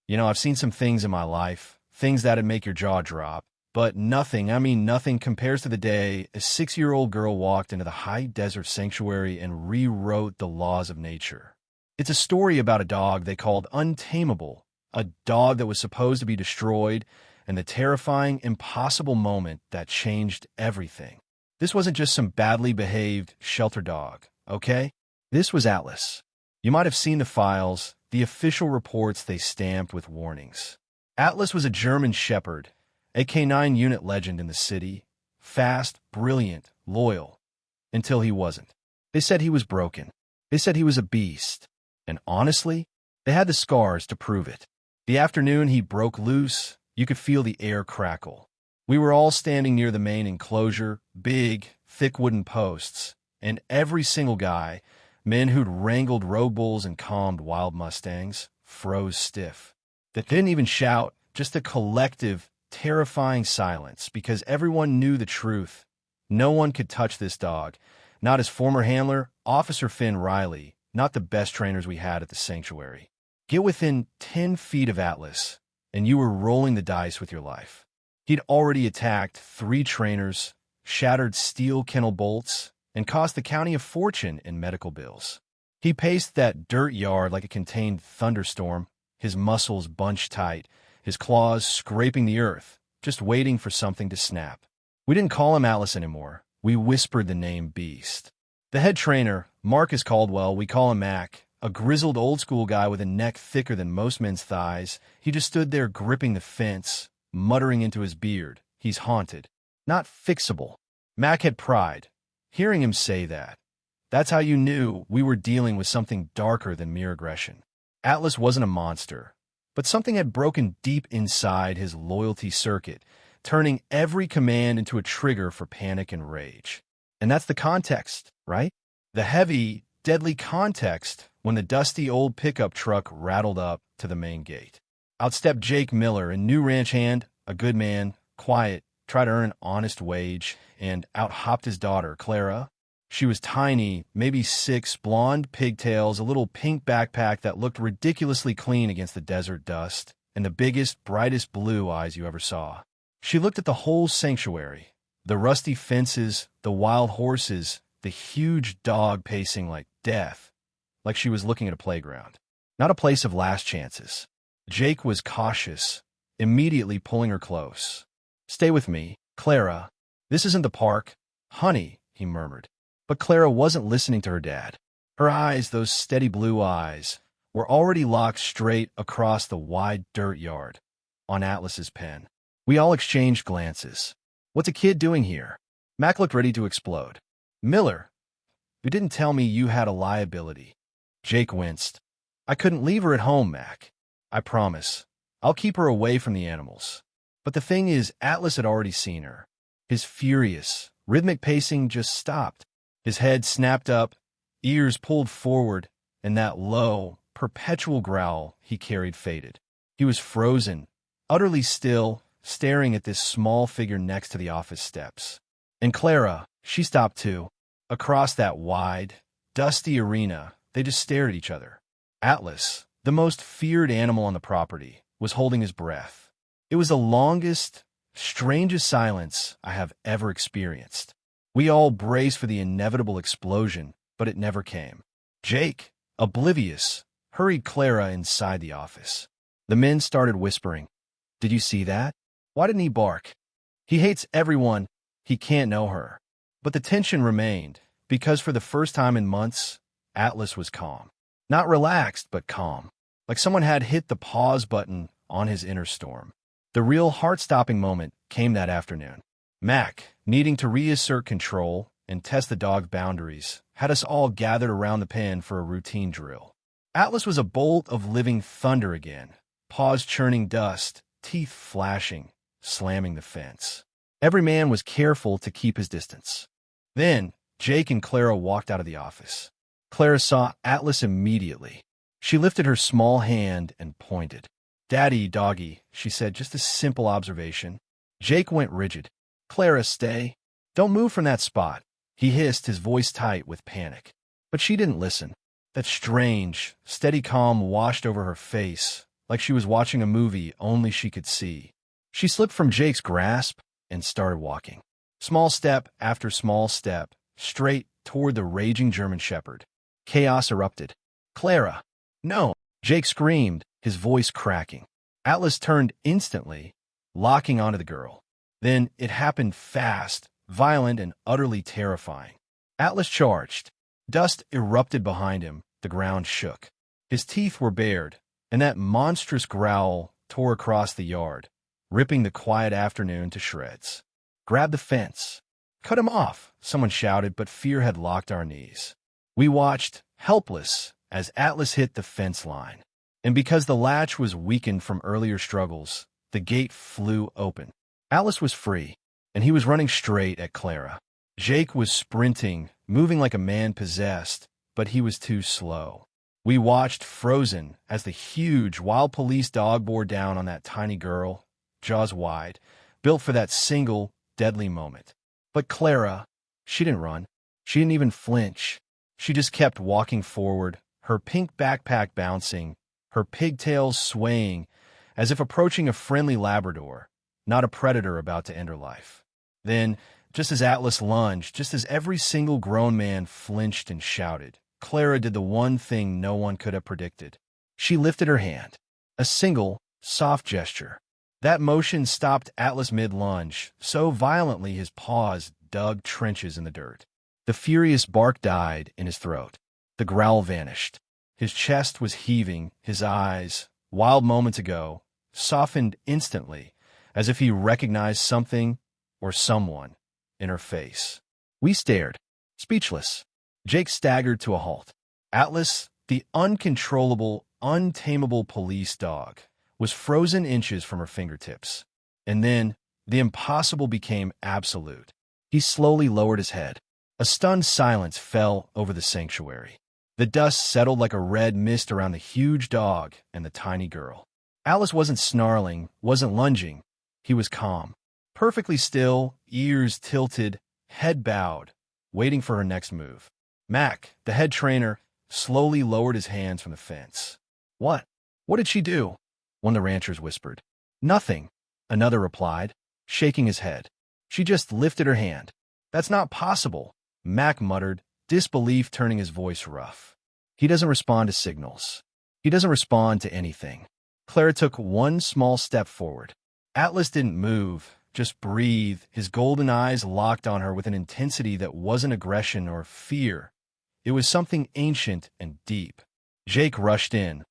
I've seen some things in my life, things that'd make your jaw drop. But nothing, I mean nothing, compares to the day a 6-year-old girl walked into the high desert sanctuary and rewrote the laws of nature. It's a story about a dog they called Untamable, a dog that was supposed to be destroyed, and the terrifying, impossible moment that changed everything. This wasn't just some badly behaved shelter dog, okay? This was Atlas. You might have seen the files, the official reports they stamped with warnings. Atlas was a German shepherd, a K9 unit legend in the city, fast, brilliant, loyal, until he wasn't. They said he was broken. They said he was a beast. And honestly, they had the scars to prove it. The afternoon he broke loose, you could feel the air crackle. We were all standing near the main enclosure, big, thick wooden posts, and every single guy, men who'd wrangled road bulls and calmed wild mustangs, froze stiff. They didn't even shout, just a collective, terrifying silence, because everyone knew the truth. No one could touch this dog, not his former handler, Officer Finn Riley, not the best trainers we had at the sanctuary. Get within 10 feet of Atlas, and you were rolling the dice with your life. He'd already attacked 3 trainers, shattered steel kennel bolts, and cost the county a fortune in medical bills. He paced that dirt yard like a contained thunderstorm, his muscles bunched tight, his claws scraping the earth, just waiting for something to snap. We didn't call him Atlas anymore. We whispered the name Beast. The head trainer, Marcus Caldwell, we call him Mac, a grizzled old-school guy with a neck thicker than most men's thighs, he just stood there gripping the fence, muttering into his beard, "He's haunted. Not fixable." Mac had pride. Hearing him say that, that's how you knew we were dealing with something darker than mere aggression. Atlas wasn't a monster, but something had broken deep inside his loyalty circuit, turning every command into a trigger for panic and rage. And that's the context, right? The heavy, deadly context when the dusty old pickup truck rattled up to the main gate. Out stepped Jake Miller, a new ranch hand, a good man, quiet, tried to earn an honest wage, and out hopped his daughter, Clara. She was tiny, maybe 6, blonde pigtails, a little pink backpack that looked ridiculously clean against the desert dust, and the biggest, brightest blue eyes you ever saw. She looked at the whole sanctuary, the rusty fences, the wild horses, the huge dog pacing like death, like she was looking at a playground, not a place of last chances. Jake was cautious, immediately pulling her close. "Stay with me, Clara. This isn't the park." "Honey," he murmured. But Clara wasn't listening to her dad. Her eyes, those steady blue eyes, were already locked straight across the wide dirt yard, on Atlas's pen. We all exchanged glances. "What's a kid doing here?" Mac looked ready to explode. "Miller, you didn't tell me you had a liability." Jake winced. "I couldn't leave her at home, Mac. I promise. I'll keep her away from the animals." But the thing is, Atlas had already seen her. His furious, rhythmic pacing just stopped. His head snapped up, ears pulled forward, and that low, perpetual growl he carried faded. He was frozen, utterly still, staring at this small figure next to the office steps. And Clara, she stopped too. Across that wide, dusty arena, they just stared at each other. Atlas, the most feared animal on the property, was holding his breath. It was the longest, strangest silence I have ever experienced. We all braced for the inevitable explosion, but it never came. Jake, oblivious, hurried Clara inside the office. The men started whispering. "Did you see that? Why didn't he bark? He hates everyone. He can't know her." But the tension remained, because for the first time in months, Atlas was calm. Not relaxed, but calm. Like someone had hit the pause button on his inner storm. The real heart-stopping moment came that afternoon. Mac, needing to reassert control and test the dog's boundaries, had us all gathered around the pen for a routine drill. Atlas was a bolt of living thunder again, paws churning dust, teeth flashing, slamming the fence. Every man was careful to keep his distance. Then, Jake and Clara walked out of the office. Clara saw Atlas immediately. She lifted her small hand and pointed. "Daddy, doggy," she said, just a simple observation. Jake went rigid. "Clara, stay. Don't move from that spot," he hissed, his voice tight with panic. But she didn't listen. That strange, steady calm washed over her face, like she was watching a movie only she could see. She slipped from Jake's grasp and started walking. Small step after small step, straight toward the raging German shepherd. Chaos erupted. "Clara! No!" Jake screamed, his voice cracking. Atlas turned instantly, locking onto the girl. Then it happened fast, violent, and utterly terrifying. Atlas charged. Dust erupted behind him, the ground shook. His teeth were bared, and that monstrous growl tore across the yard, ripping the quiet afternoon to shreds. "Grab the fence." "Cut him off," someone shouted, but fear had locked our knees. We watched, helpless, as Atlas hit the fence line. And because the latch was weakened from earlier struggles, the gate flew open. Atlas was free, and he was running straight at Clara. Jake was sprinting, moving like a man possessed, but he was too slow. We watched, frozen, as the huge, wild police dog bore down on that tiny girl, jaws wide, built for that single, deadly moment. But Clara, she didn't run. She didn't even flinch. She just kept walking forward, her pink backpack bouncing, her pigtails swaying, as if approaching a friendly Labrador, not a predator about to end her life. Then, just as Atlas lunged, just as every single grown man flinched and shouted, Clara did the one thing no one could have predicted. She lifted her hand. A single, soft gesture. That motion stopped Atlas mid-lunge, so violently his paws dug trenches in the dirt. The furious bark died in his throat. The growl vanished. His chest was heaving, his eyes, wild moments ago, softened instantly, as if he recognized something or someone in her face. We stared, speechless. Jake staggered to a halt. Atlas, the uncontrollable, untamable police dog, was frozen inches from her fingertips. And then, the impossible became absolute. He slowly lowered his head. A stunned silence fell over the sanctuary. The dust settled like a red mist around the huge dog and the tiny girl. Atlas wasn't snarling, wasn't lunging. He was calm, perfectly still, ears tilted, head bowed, waiting for her next move. Mac, the head trainer, slowly lowered his hands from the fence. "What? What did she do?" one of the ranchers whispered. "Nothing," another replied, shaking his head. "She just lifted her hand." "That's not possible," Mac muttered, disbelief turning his voice rough. "He doesn't respond to signals. He doesn't respond to anything." Clara took one small step forward. Atlas didn't move, just breathed, his golden eyes locked on her with an intensity that wasn't aggression or fear. It was something ancient and deep. Jake rushed in,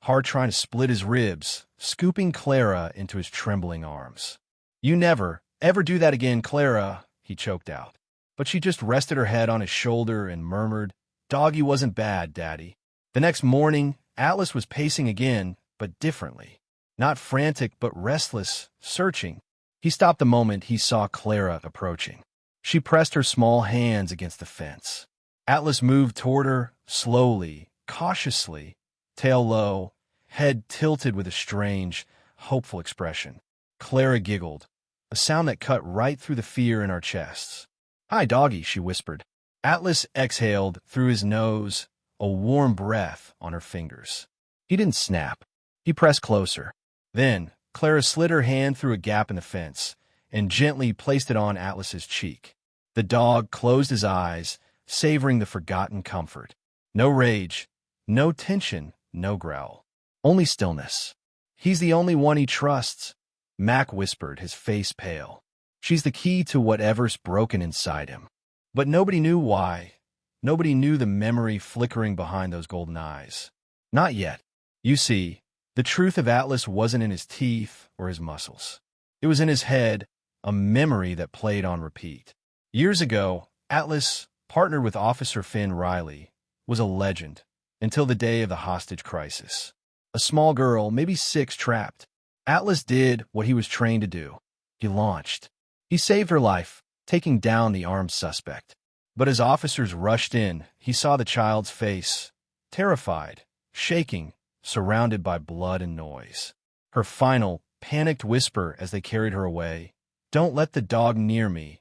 heart trying to split his ribs, scooping Clara into his trembling arms. "You never, ever do that again, Clara," he choked out. But she just rested her head on his shoulder and murmured, "Doggy wasn't bad, Daddy." The next morning, Atlas was pacing again, but differently. Not frantic, but restless, searching. He stopped the moment he saw Clara approaching. She pressed her small hands against the fence. Atlas moved toward her, slowly, cautiously, tail low, head tilted with a strange, hopeful expression. Clara giggled, a sound that cut right through the fear in our chests. "Hi, doggy," she whispered. Atlas exhaled through his nose, a warm breath on her fingers. He didn't snap. He pressed closer. Then, Clara slid her hand through a gap in the fence and gently placed it on Atlas's cheek. The dog closed his eyes, savoring the forgotten comfort. No rage, no tension, no growl. Only stillness. "He's the only one he trusts," Mac whispered, his face pale. "She's the key to whatever's broken inside him." But nobody knew why. Nobody knew the memory flickering behind those golden eyes. Not yet. You see, the truth of Atlas wasn't in his teeth or his muscles. It was in his head, a memory that played on repeat. Years ago, Atlas, partnered with Officer Finn Riley, was a legend until the day of the hostage crisis. A small girl, maybe 6, trapped. Atlas did what he was trained to do. He launched. He saved her life, taking down the armed suspect. But as officers rushed in, he saw the child's face, terrified, shaking, surrounded by blood and noise. Her final, panicked whisper as they carried her away, "Don't let the dog near me,"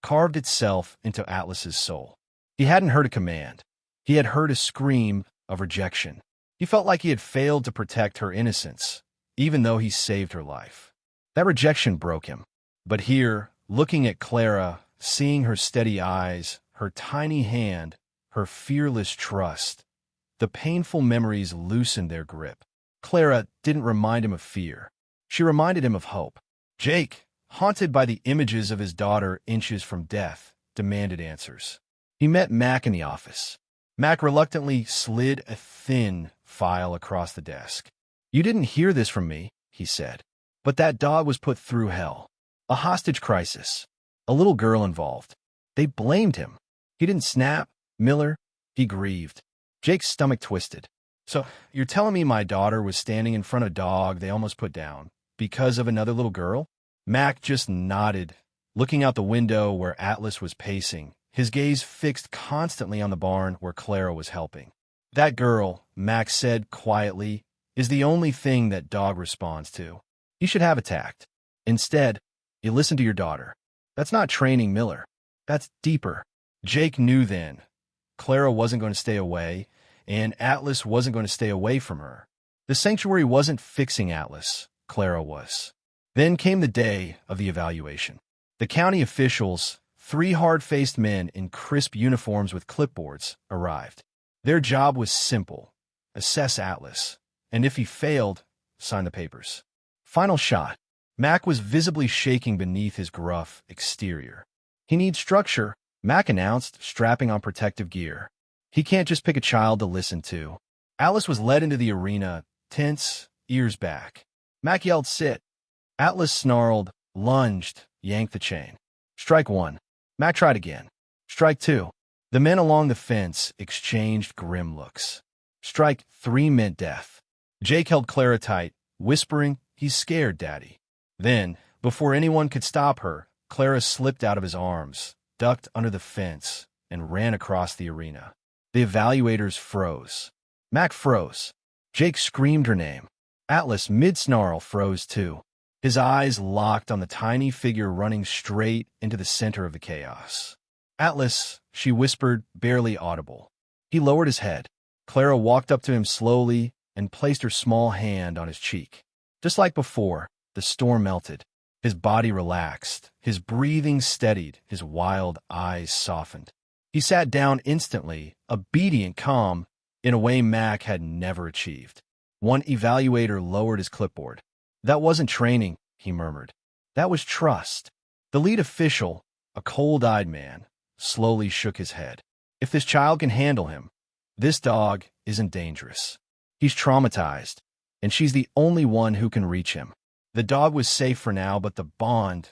carved itself into Atlas's soul. He hadn't heard a command. He had heard a scream of rejection. He felt like he had failed to protect her innocence, even though he saved her life. That rejection broke him. But here, looking at Clara, seeing her steady eyes, her tiny hand, her fearless trust, the painful memories loosened their grip. Clara didn't remind him of fear. She reminded him of hope. Jake, haunted by the images of his daughter inches from death, demanded answers. He met Mac in the office. Mac reluctantly slid a thin file across the desk. "You didn't hear this from me," he said. "But that dog was put through hell. A hostage crisis. A little girl involved. They blamed him. He didn't snap, Miller. He grieved." Jake's stomach twisted. "So, you're telling me my daughter was standing in front of a dog they almost put down because of another little girl?" Mac just nodded, looking out the window where Atlas was pacing, his gaze fixed constantly on the barn where Clara was helping. "That girl," Mac said quietly, "is the only thing that dog responds to. You should have attacked. Instead, you listen to your daughter. That's not training, Miller. That's deeper." Jake knew then. Clara wasn't going to stay away, and Atlas wasn't going to stay away from her. The sanctuary wasn't fixing Atlas. Clara was. Then came the day of the evaluation. The county officials, 3 hard-faced men in crisp uniforms with clipboards, arrived. Their job was simple: assess Atlas, and if he failed, sign the papers. Final shot. Mac was visibly shaking beneath his gruff exterior. "He needs structure," Mac announced, strapping on protective gear. "He can't just pick a child to listen to." Atlas was led into the arena, tense, ears back. Mac yelled, "Sit." Atlas snarled, lunged, yanked the chain. Strike 1. Mac tried again. Strike 2. The men along the fence exchanged grim looks. Strike 3 meant death. Jake held Clara tight, whispering, "He's scared, Daddy." Then, before anyone could stop her, Clara slipped out of his arms, ducked under the fence, and ran across the arena. The evaluators froze. Mac froze. Jake screamed her name. Atlas, mid-snarl, froze too. His eyes locked on the tiny figure running straight into the center of the chaos. "Atlas," she whispered, barely audible. He lowered his head. Clara walked up to him slowly and placed her small hand on his cheek. Just like before, the storm melted. His body relaxed, his breathing steadied, his wild eyes softened. He sat down instantly, obedient calm, in a way Mac had never achieved. One evaluator lowered his clipboard. "That wasn't training," he murmured. "That was trust." The lead official, a cold-eyed man, slowly shook his head. "If this child can handle him, this dog isn't dangerous. He's traumatized, and she's the only one who can reach him." The dog was safe for now, but the bond,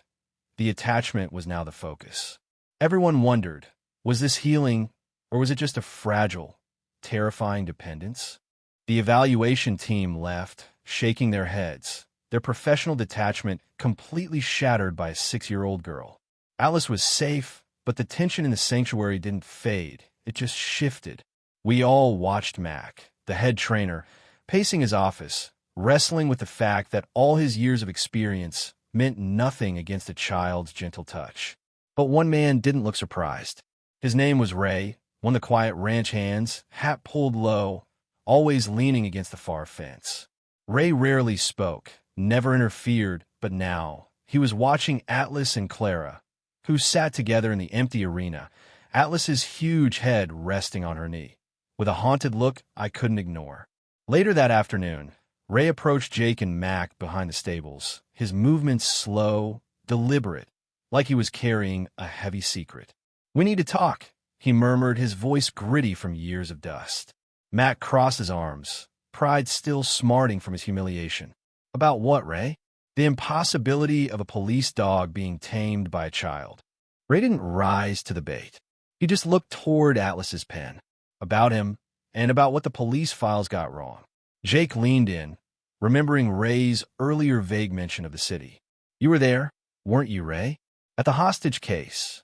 the attachment was now the focus. Everyone wondered, was this healing, or was it just a fragile, terrifying dependence? The evaluation team left, shaking their heads, their professional detachment completely shattered by a 6-year-old girl. Alice was safe, but the tension in the sanctuary didn't fade. It just shifted. We all watched Mac, the head trainer, pacing his office, wrestling with the fact that all his years of experience meant nothing against a child's gentle touch. But one man didn't look surprised. His name was Ray, one of the quiet ranch hands, hat pulled low, always leaning against the far fence. Ray rarely spoke, never interfered, but now he was watching Atlas and Clara, who sat together in the empty arena, Atlas's huge head resting on her knee, with a haunted look I couldn't ignore. Later that afternoon, Ray approached Jake and Mac behind the stables, his movements slow, deliberate, like he was carrying a heavy secret. "We need to talk," he murmured, his voice gritty from years of dust. Mac crossed his arms, pride still smarting from his humiliation. "About what, Ray?" "The impossibility of a police dog being tamed by a child." Ray didn't rise to the bait. He just looked toward Atlas's pen. "About him, and about what the police files got wrong." Jake leaned in, remembering Ray's earlier vague mention of the city. "You were there, weren't you, Ray? At the hostage case?"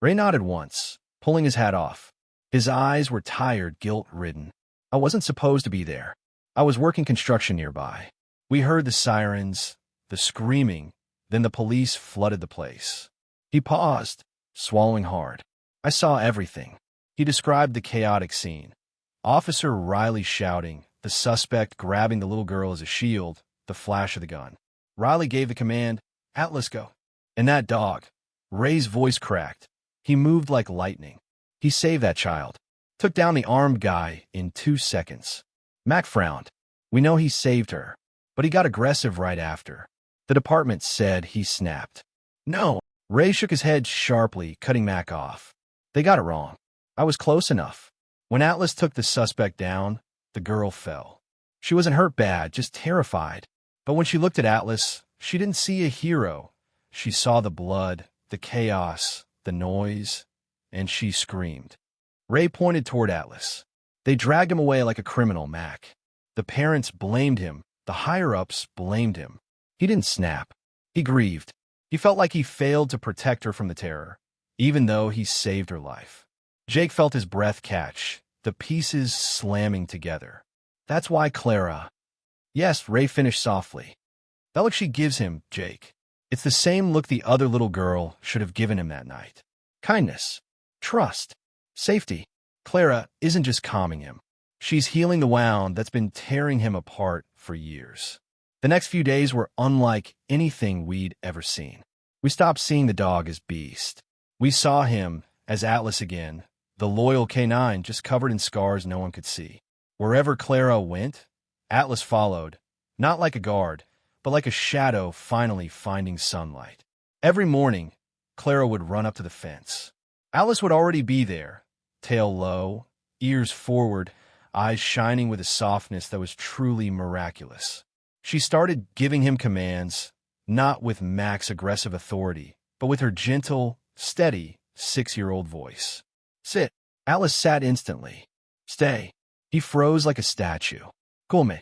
Ray nodded once, pulling his hat off. His eyes were tired, guilt-ridden. "I wasn't supposed to be there. I was working construction nearby. We heard the sirens, the screaming, then the police flooded the place." He paused, swallowing hard. "I saw everything." He described the chaotic scene. Officer Riley shouting, the suspect grabbing the little girl as a shield, the flash of the gun. Riley gave the command, "Atlas, go." And that dog. Ray's voice cracked. He moved like lightning. He saved that child. Took down the armed guy in 2 seconds. Mac frowned. We know he saved her, but he got aggressive right after. The department said he snapped. No. Ray shook his head sharply, cutting Mac off. They got it wrong. I was close enough. When Atlas took the suspect down, the girl fell. She wasn't hurt bad, just terrified. But when she looked at Atlas, she didn't see a hero. She saw the blood, the chaos, the noise, and she screamed. Ray pointed toward Atlas. They dragged him away like a criminal, Mac. The parents blamed him. The higher-ups blamed him. He didn't snap. He grieved. He felt like he failed to protect her from the terror, even though he saved her life. Jake felt his breath catch, the pieces slamming together. That's why Clara... Yes, Ray finished softly. That look she gives him, Jake. It's the same look the other little girl should have given him that night. Kindness. Trust. Safety. Clara isn't just calming him. She's healing the wound that's been tearing him apart for years. The next few days were unlike anything we'd ever seen. We stopped seeing the dog as Beast. We saw him as Atlas again, the loyal canine just covered in scars no one could see. Wherever Clara went, Atlas followed, not like a guard, but like a shadow finally finding sunlight. Every morning, Clara would run up to the fence. Atlas would already be there, tail low, ears forward, eyes shining with a softness that was truly miraculous. She started giving him commands, not with Mac's aggressive authority, but with her gentle, steady, 6-year-old voice. Sit. Atlas sat instantly. Stay. He froze like a statue. Come.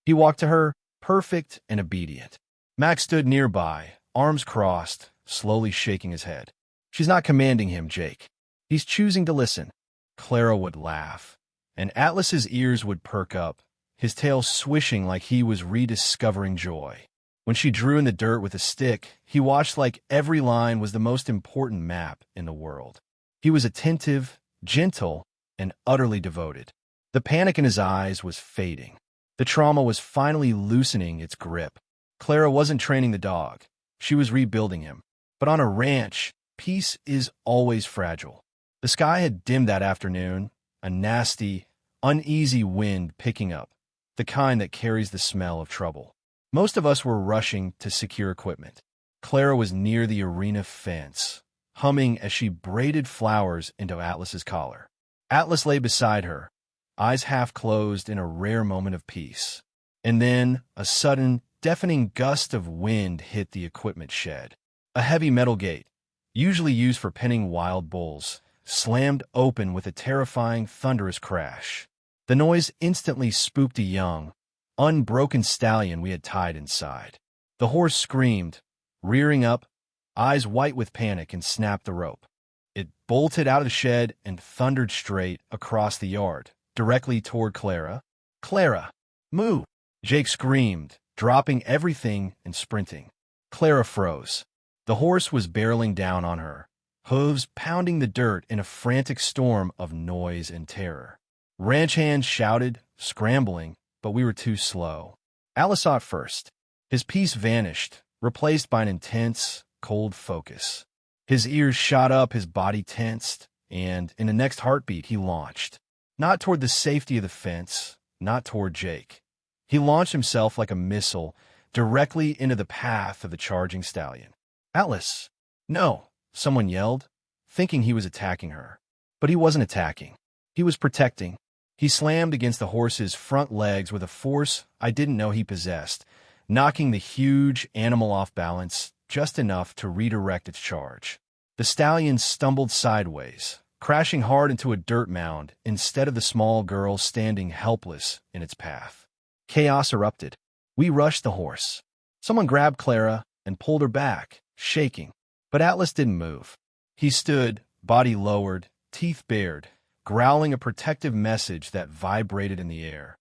He walked to her, perfect and obedient. Mac stood nearby, arms crossed, slowly shaking his head. She's not commanding him, Jake. He's choosing to listen. Clara would laugh, and Atlas's ears would perk up, his tail swishing like he was rediscovering joy. When she drew in the dirt with a stick, he watched like every line was the most important map in the world. He was attentive, gentle, and utterly devoted. The panic in his eyes was fading. The trauma was finally loosening its grip. Clara wasn't training the dog. She was rebuilding him. But on a ranch, peace is always fragile. The sky had dimmed that afternoon, a nasty, uneasy wind picking up, the kind that carries the smell of trouble. Most of us were rushing to secure equipment. Clara was near the arena fence, humming as she braided flowers into Atlas's collar. Atlas lay beside her, eyes half closed in a rare moment of peace. And then a sudden, deafening gust of wind hit the equipment shed. A heavy metal gate, usually used for penning wild bulls, slammed open with a terrifying, thunderous crash. The noise instantly spooked a young, unbroken stallion we had tied inside. The horse screamed, rearing up, eyes white with panic, and snapped the rope. It bolted out of the shed and thundered straight across the yard, directly toward Clara. Clara, move! Jake screamed, dropping everything and sprinting. Clara froze. The horse was barreling down on her, hooves pounding the dirt in a frantic storm of noise and terror. Ranch hands shouted, scrambling, but we were too slow. Atlas saw it first. His peace vanished, replaced by an intense, cold focus. His ears shot up, his body tensed, and in the next heartbeat he launched. Not toward the safety of the fence, not toward Jake. He launched himself like a missile, directly into the path of the charging stallion. Atlas! No! Someone yelled, thinking he was attacking her. But he wasn't attacking. He was protecting. He slammed against the horse's front legs with a force I didn't know he possessed, knocking the huge animal off balance just enough to redirect its charge. The stallion stumbled sideways, crashing hard into a dirt mound instead of the small girl standing helpless in its path. Chaos erupted. We rushed the horse. Someone grabbed Clara and pulled her back, shaking. But Atlas didn't move. He stood, body lowered, teeth bared, growling a protective message that vibrated in the air.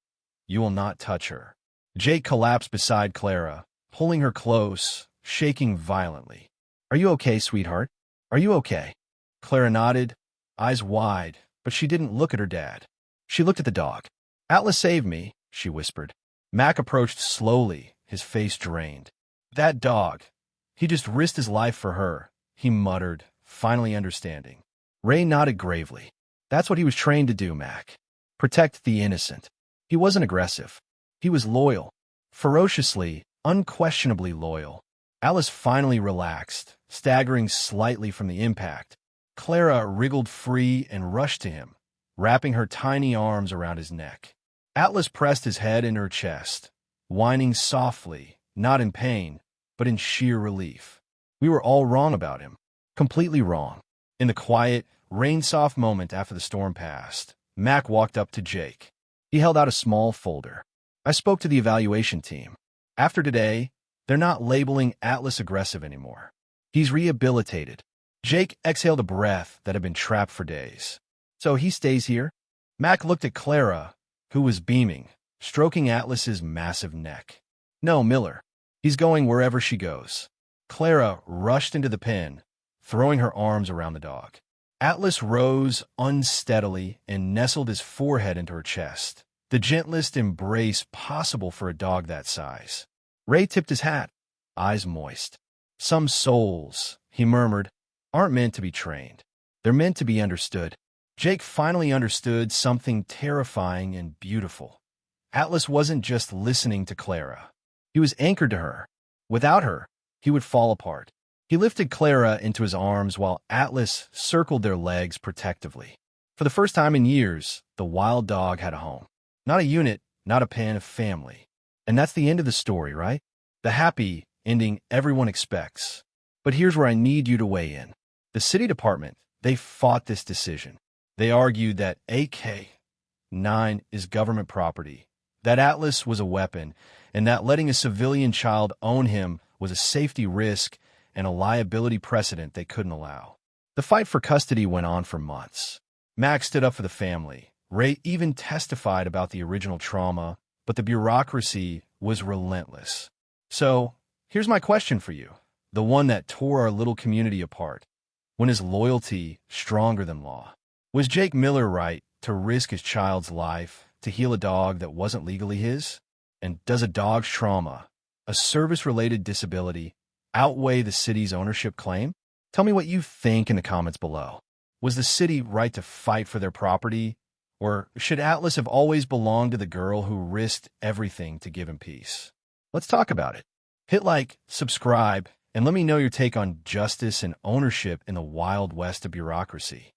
You will not touch her. Jake collapsed beside Clara, pulling her close, shaking violently. Are you okay, sweetheart? Are you okay? Clara nodded, eyes wide, but she didn't look at her dad. She looked at the dog. Atlas saved me, she whispered. Mac approached slowly, his face drained. That dog. He just risked his life for her, he muttered, finally understanding. Ray nodded gravely. That's what he was trained to do, Mac. Protect the innocent. He wasn't aggressive. He was loyal. Ferociously, unquestionably loyal. Alice finally relaxed, staggering slightly from the impact. Clara wriggled free and rushed to him, wrapping her tiny arms around his neck. Atlas pressed his head in her chest, whining softly, not in pain, but in sheer relief. We were all wrong about him. Completely wrong. In the quiet, rain-soft moment after the storm passed, Mac walked up to Jake. He held out a small folder. I spoke to the evaluation team. After today, they're not labeling Atlas aggressive anymore. He's rehabilitated. Jake exhaled a breath that had been trapped for days. So he stays here? Mac looked at Clara, who was beaming, stroking Atlas's massive neck. No, Miller. He's going wherever she goes. Clara rushed into the pen, throwing her arms around the dog. Atlas rose unsteadily and nestled his forehead into her chest, the gentlest embrace possible for a dog that size. Ray tipped his hat, eyes moist. Some souls, he murmured, aren't meant to be trained. They're meant to be understood. Jake finally understood something terrifying and beautiful. Atlas wasn't just listening to Clara. He was anchored to her. Without her, he would fall apart. He lifted Clara into his arms while Atlas circled their legs protectively. For the first time in years, the wild dog had a home. Not a unit, not a pen, a family. And that's the end of the story, right? The happy ending everyone expects. But here's where I need you to weigh in. The city department, they fought this decision. They argued that AK-9 is government property, that Atlas was a weapon, and that letting a civilian child own him was a safety risk and a liability precedent they couldn't allow. The fight for custody went on for months. Max stood up for the family. Ray even testified about the original trauma, but the bureaucracy was relentless. So, here's my question for you, the one that tore our little community apart. When is loyalty stronger than law? Was Jake Miller right to risk his child's life to heal a dog that wasn't legally his? And does a dog's trauma, a service-related disability, outweigh the city's ownership claim? Tell me what you think in the comments below. Was the city right to fight for their property? Or should Atlas have always belonged to the girl who risked everything to give him peace? Let's talk about it. Hit like, subscribe, and let me know your take on justice and ownership in the wild west of bureaucracy.